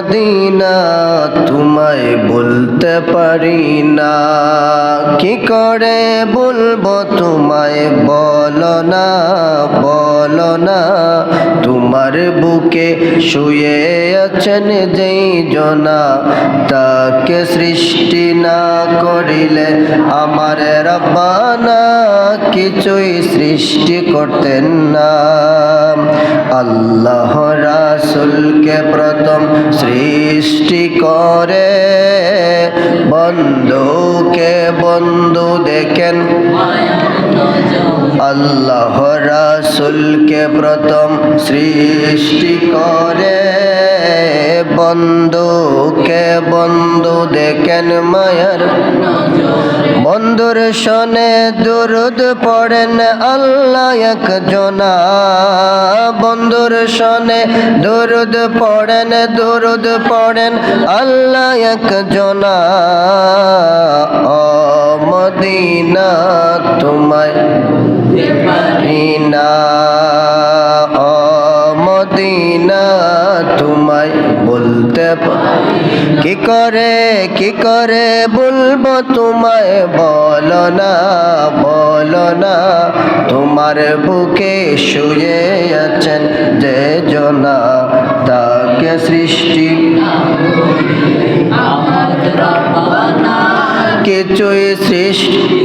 Medina তোমায় বলতে পারি না, কি করে বলবো তোমায় বলো না, বলো না। তোমার বুকে শুয়ে আছেন যেই জনা, তাকে সৃষ্টি না করিলে আমার রব্বানা কিছুই সৃষ্টি করতেন না। আল্লাহ রাসূলকে প্রথম সৃষ্টি করে বন্ধুকে বন্ধু দেখেন। আল্লাহ রাসূলকে প্রথম সৃষ্টি করে বন্ধুকে বন্ধু দেখেন মায়ার। বন্ধুর শোনে দুরুদ পড়েন আল্লাহ একজনা, বন্ধুর শোনে দুরুদ পড়েন আল্লাহ একজনা। ও মদিনা তোমায় পারি না, ও মদিনা তোমায় বলতে কি করে বলবো তোমায় বলো না, বলো না। তোমার বুকে শুয়ে আছেন যে জনা, তাকে সৃষ্টি কিছুই সৃষ্টি